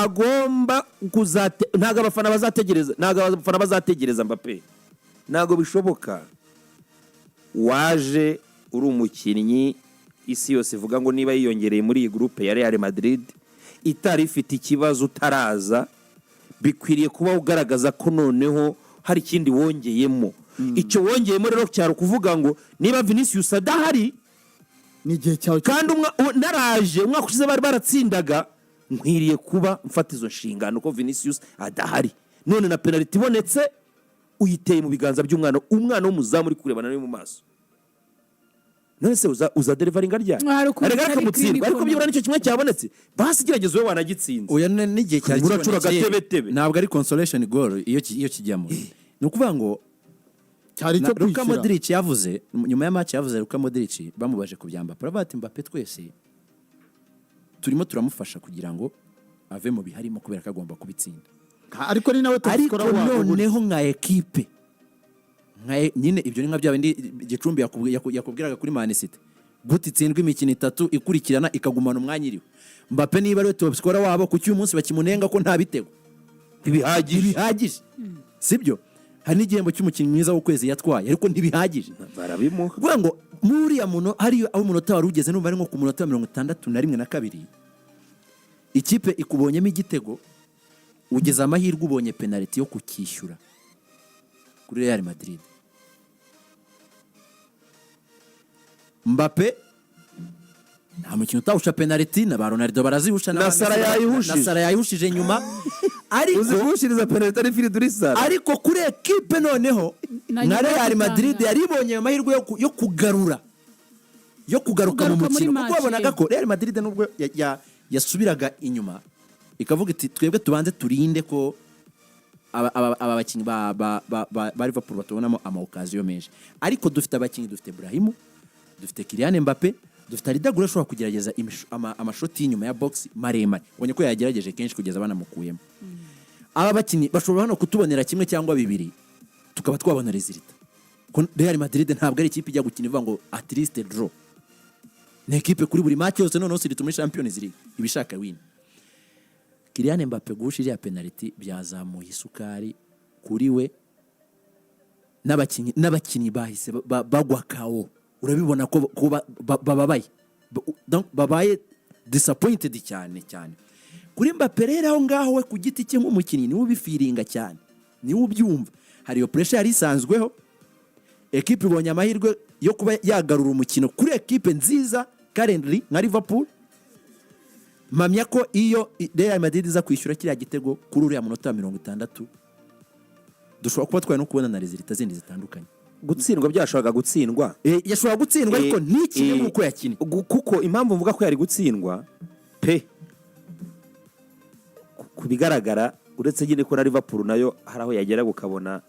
agomba ntago abafana bazategereza Mbappe, ntago bishoboka. Waje uri umukinnyi isi yose ivuga ngo niba yiyongereye muri iyi groupe ya Real Madrid itari ifite ikibazo utaraza, bikwiriye kuba ugaragaza ko noneho hari ikindi wongeyemo. Icyo wongeyemo rero cyaro kuvuga ngo niba Vinicius adahari ni gihe cyawe kandi naraje umwaka ushize bari baratsindaga, nkwiriye kuba mfata izo nshingano ko Vinicius adahari, none na penalty ibonetse uyiteye mu biganza by'umwana w'umuzamu uri kurebana nawe mu maso. None se uza delivering arya arega kamutsindwa, ariko byibura nicyo kimwe cyabonetse basi gerageza we wanagitsinze. Oya n'igihe cyari uracura gatebetebe, ntabwo ari consolation goal iyo kijyamo. Ni ukuvuga ngo cyari cyo Luka Modric yavuze nyuma ya match, yavuze Luka Modric bamubaje kubyamba bati Mbappe twese turimo turamufasha kugira ngo ave mu biharimo kubera ko agomba kubitsinda, ariko ni nawe tuzikora wabo noneho nka equipe nyine. Ibyo ni nka bya bindi Gicumbi yakubwiraga kuri Man City, guti itsindwa imikino 3 ikurikirana ikagumana umwanya iriwe. Mbappe niba ari top scorer wabo kuki uyu munsi bakimunenga ko nta bitego ntibihagije, sibyo? Hari n'igihembo cy'umukinnyi mwiza w'ukwezi yatwaye, ariko ntibihagije, barabimuha. Kuvuga ngo muri ya muntu hari aho umunota wari ugeze numva ari nko ku munota 61 na 2 ikipe ikubonyemo igitego, ugeze amahirwe ubonye penalty yo kukishyura kuri Real Madrid. Mbappe nta mukino utawusha penalty, na ba Ronaldo barazihusha, na Sara yayihushije nyuma, ariko uzihushiriza penalty ari firi durisara, ariko kuri equipe noneho na Real Madrid yaribonye amahirwe yo kugaruka mu mukino, kuko babonaga ko Real Madrid nubwo yasubiraga inyuma ikavuga iti twebwe tubanze turinde ko aba bakinyi ba Liverpool batubonamo amaokaziyo menshi, ariko dufite abakinyi, dufite Brahim, dufite Kylian Mbappe, dufite Ridagura ashobora kugerageza amashoti y'inyuma ya box maremare, ubonye ko yagerageje kenshi kugeza banamukuyemo. Aba bakinyi bashobora no kutubonera kimwe cyangwa bibiri tukaba twabona resultat. Real Madrid ntabwo ari ikipe ijya gukina ivuga ngo at least draw, ni equipe kuri buri match yose noneho siri muri Champions League ibishaka win. Kylian Mbappe gushiriya penalty byazamuye isukari kuri we, n'abakinyi bahise bagwa kawo. Urabibona ko babaye disappointed cyane kuri Mbappe. Rero aho ngaho we ku giti cye nk'umukinnyi niwe ubifiringa cyane, niwe ubyumva. Hari yo pressure yari isanzweho, equipe ibonye amahirwe yo kuba yagarura umukino kuri equipe nziza currently nka Liverpool. Mamya ko iyo Real Madrid iza kwishyura kiriya gitego kuri uriya munota 60 dushobora kuba twaye no kubona na resultat zindi zitandukanye. Gutsindwa byashoboraga gutsindwa, yashobora gutsindwa ariko ntikine nk'uko yakine, kuko impamvu mvuga ko yari gutsindwa pe kubigaragara, uretse nyine ko na Liverpool nayo hari aho yagera gukabona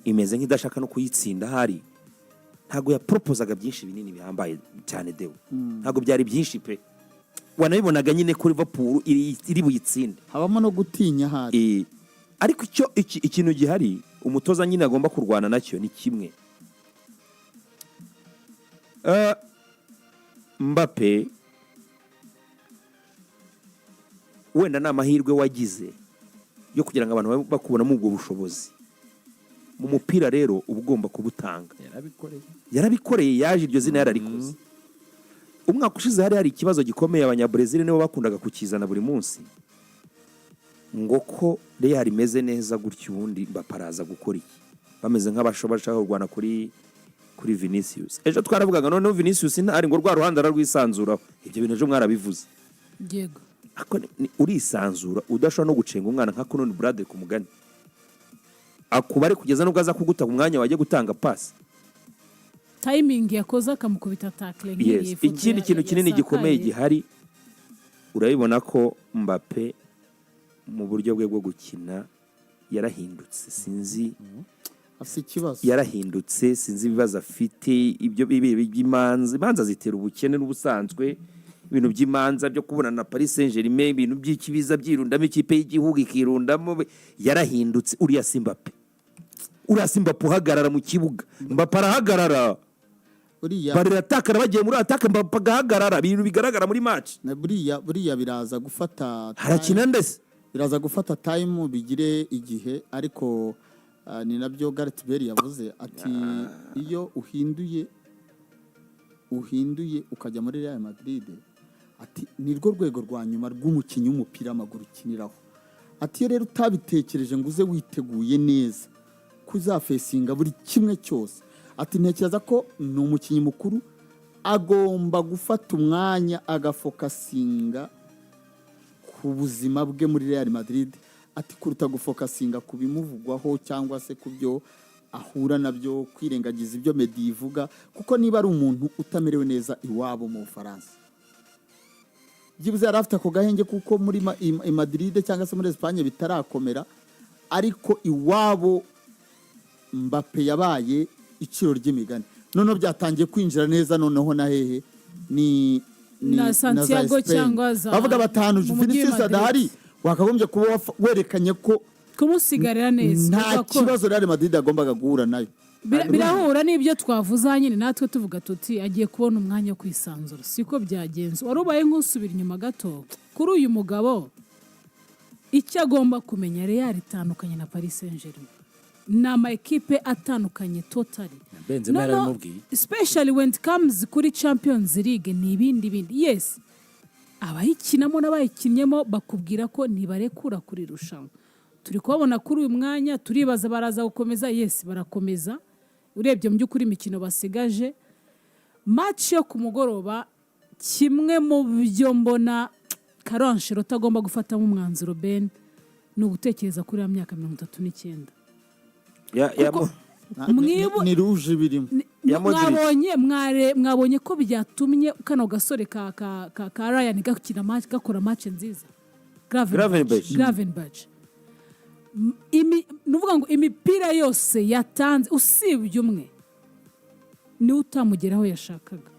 imeze nk'idashaka no kuyitsinda. Hari ntago yaproposaga byinshi binini bihambaye cyane Deo, ntago byari byinshi pe, wanabibonaga nyine ko Liverpool iri buyitsinde, habamo no gutinya hari. Ariko ikintu gihari umutoza nyine agomba kurwana nacyo ni kimwe. Mbappe wenda n'amahirwe wagize yo kugira ngo abantu bakubonamo ubwo bushobozi mu mupira, rero uba ugomba kubutanga. Yarabikoreye, yaje iryo zina yararikoze. Umwaka ushize hari ikibazo gikomeye, abanyabrezil nibo bakundaga kukizana buri munsi ngo ko Real imeze neza gutyo, ubundi baparaza gukora iki, bameze nk'abashobora kurwana kuri Vinicius. Ejo twaravugaga none Vinicius ntari ngo rwa ruhanda rwisanzuraho, ibyo bintu ejo mwarabivuze. Yego, ako urisanzura udashobora no gucenga umwana nka Conor Bradley ku mugani, akubare kugeza nubwo aza kuguta ku mwanya wajye gutanga pass, timing yakoze akamukubita tackle nk'iyi. Ikindi kintu kinini gikomeye gihari, urabibona ko Mbappe mu buryo bwe bwo gukina yarahindutse. Sinzi afite ikibazo, yarahindutse, sinzi ibibazo afite. Ibyo by'imanza zitera ubukene n'ubusanzwe, ibintu by'imanza byo kubona na Paris Saint-Germain, ibintu by'ikibiza byirundamo ikipe y'igihugu ikirundamo, yarahindutse. Uriya Mbappe uhagarara mu kibuga, Mbappe arahagarara. baratakara bagiye muri ataka bagahagarara ibintu bigaragara muri match buriya biraza gufata harakina ndese biraza gufata time bigire igihe ariko ni nabyo Gareth Bale yavuze ati iyo uhinduye ukajya muri Real Madrid ati nirwo rwego rwa nyuma rw'umukinnyi w'umupira w'amaguru ukiniraho ati rero utabitekereje ngo uze witeguye neza kuzafesinga buri kimwe cyose ati ntekereza ko ni umukinnyi mukuru agomba gufata umwanya agafokasinga ku buzima bwe muri Real Madrid ati kuruta gufokasinga ku bimuvugwaho cyangwa se ku byo ahura nabyo kwirengagiza ibyo Medi ivuga kuko niba ari umuntu utamerewe neza iwabo mu Bufaransa byibuze yari afite ako gahenge kuko muri Madrid cyangwa se muri Espagne bitarakomera ariko iwabo Mbappe yabaye iciro ry'imigani noneho byatangiye kwinjira neza noneho na hehe ni na Santiago cyangwa za bavuga batanu Vinicius adahari wakagombye kuba werekanye ko kumusigarira neza nta kibazo Real Madrid agombaga guhura nayo birahura n'ibyo twavuze nyine natwe tuvuga tuti agiye kubona umwanya wo kwisanzura siko byagenze warubaye nk'usubira inyuma gato kuri uyu mugabo icyo agomba kumenya Real itandukanye na Paris Saint-Germain ni ama-ekipe atandukanye totally Benzema yaramubwiye especially when it comes kuri Champions League ni ibindi yes abayikinamo n'abayikinnyemo bakubwira ko ntibarekura kuri rushanwa turi kubabona kuri uyu mwanya turibaza baraza gukomeza yes barakomeza urebye mu by'ukuri imikino basigaje match yo ku mugoroba kimwe mu byo mbona Karonshero utagomba gufatamo umwanzuro Ben ni ugutekereza kuri ya myaka 39 ni rouge birimo mwabonye ko byatumye kano gasore ka Ryan gakora match nziza Gravenberch nuvuga ngo imipira yose yatanze usibye umwe ni utamugeraho yashakaga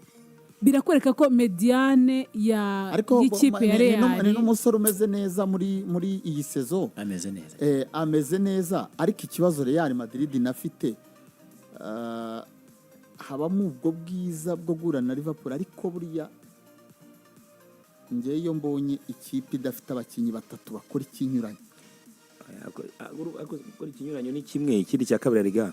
birakwereka ko mediane y'ikipe ya Real ni n'umusore umeze neza muri iyi saison ameze neza ariko ikibazo Real Madrid inafite habamo ubwo bwiza bwo guhura na Liverpool ariko buriya ngeyo mbonye ikipe idafite abakinnyi batatu bakora ikinyuranye gukora ikinyuranyo ni kimwe ikindi cya kabiri ariga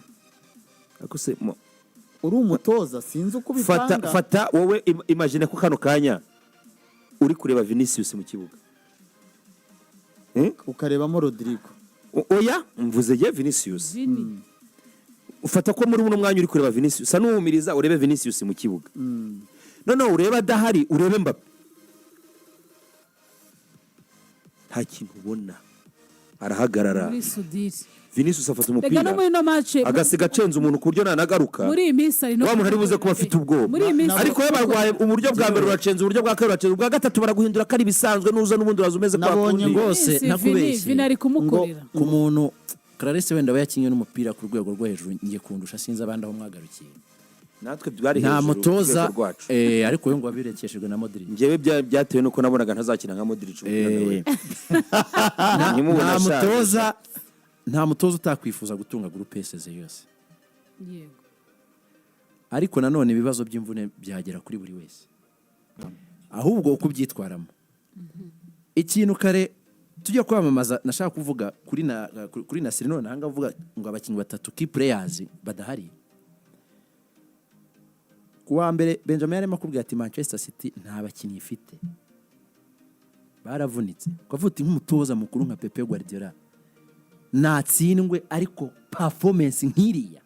uri umutoza sinzi uko ubipanga fata wowe imagine ko kano kanya uri kureba Vinicius mu kibuga ukarebamo Rodrigo oya mvuze ye Vinicius ufata ko muri uno mwanya uri kureba Vinicius sa n'uwumiriza urebe Vinicius mu kibuga none ureba adahari urebe Mbappe nta kintu ubona arahagarara Vinicius afata umupira agasiga cenza umuntu ku buryo nanagaruka wa muntu ari buze kuba afite ubwoba ariko yabarwaye uburyo bwa mbere uracenza uburyo bwa kabiri uracenza ubwa gatatu baraguhindura kari bisanzwe nuza n'ubundi urazumeze kwa kundi rwose nakubeshye ari kumukorera ku muntu Clarisse wenda yakinye n'umupira ku rwego rwo hejuru ngiye kundusha sinzi abandi aho mwagarukiye natwe byari hejuru nta mutoza ariko we ngo wabirekeshejwe na Modric ngewe byatewe nuko nabonaga ntazakina nka Modric nta mutoza utakwifuza gutunga groupe SZ yose yego ariko nanone ibibazo by'imvune byagera kuri buri wese ahubwo uko byitwaramo ikintu kare tujya kwamamaza nashaka kuvuga kuri na Serino nanga uvuga ngo abakinnyi batatu key players badahari kuwa mbere Benjamin yarema kubwira ati Manchester City nta bakinnyi ifite baravunitse kwavuta nk'umutoza mukuru nka Pepe Guardiola natsindwe ariko performance nkiriya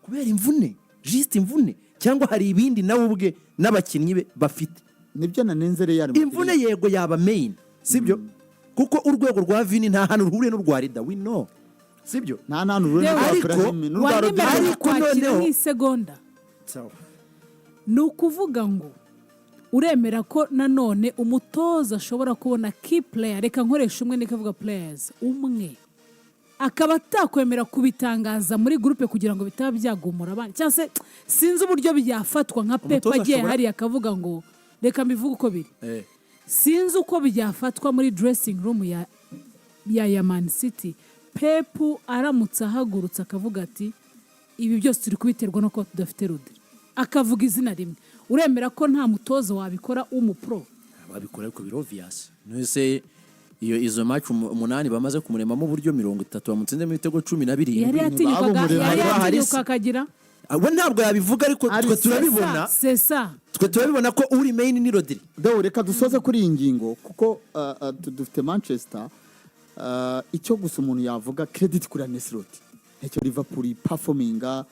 kubera imvune juste imvune cyangwa hari ibindi nawe ubwe n'abakinnyi be bafite nibyo nanenze Real imvune yego yaba main sibyo kuko urwego rwa Vini nta hantu ruhure n'urwa Rida we know sibyo nta hantu ruhure n'urwa ariko noneho nk'isegonda ni ukuvuga ngo uremera ko nanone umutoza ashobora kubona key player reka nkoresha umwe nikavuga players umwe akaba atakwemera kubitangaza muri groupe kugira ngo bitaba byagumura abandi cyangwa se sinzi uburyo byafatwa nka Pepe agiye hari akavuga ngo reka mbivuge uko biri sinzi uko byafatwa muri dressing room ya Man City Pepe aramutse ahagurutse akavuga ati ibi byose turi kubiterwa no ko tudafite Rodri akavuga izina rimwe uremera ko nta mutoza wabikora w'umupro babikora ariko biri obvious nese iyo izo match 8 bamaze kumuremamo uburyo 30 bamutsinzemo ibitego 12 yari yatinyuka akagira we ntabwo yabivuga ariko twe turabibona twe turabibona ko uri main ni Rodri. Dawe reka dusoze kuri iyi ngingo kuko dufite Manchester icyo gusa umuntu yavuga credit kuri Ancelotti icyo Liverpool performinga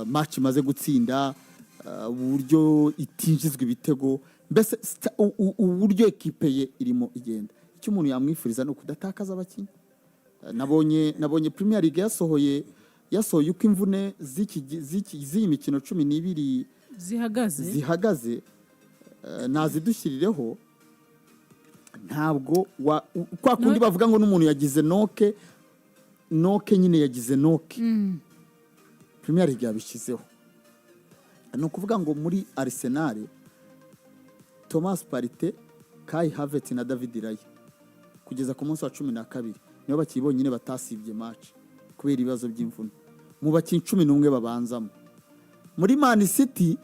match maze gutsinda uburyo itinjizwa ibitego mbese uburyo ekipe ye irimo igenda icyo umuntu yamwifuriza no kudatakaza abakinnyi nabonye Premier League yasohoye uko imvune z'iyi mikino 12 zihagaze nazidushyirireho ntabwo kwa kundi bavuga ngo n'umuntu yagize noke nyine yagize noke Premier League yabishyizeho ni ukuvuga ngo muri Arsenal Thomas Partey, Kai Havertz na David Raya kugeza ku munsi wa 12 nibo bakibonye nyine batasibye match kubera ibibazo by'imvune mu bakinnyi 11 babanzamo muri Man City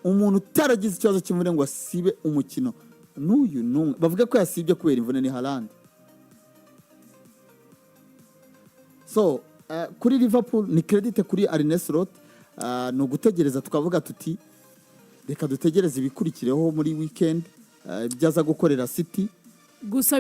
umuntu utaragize ikibazo cy'imvune ngo asibe umukino n'uyu bavuga ko yasibye kubera imvune ni Haaland. So kuri Liverpool ni credit kuri Arne Slot no gutegereza tukavuga tuti reka dutegereze ibikurikireho muri weekend byaza gukorera City gusa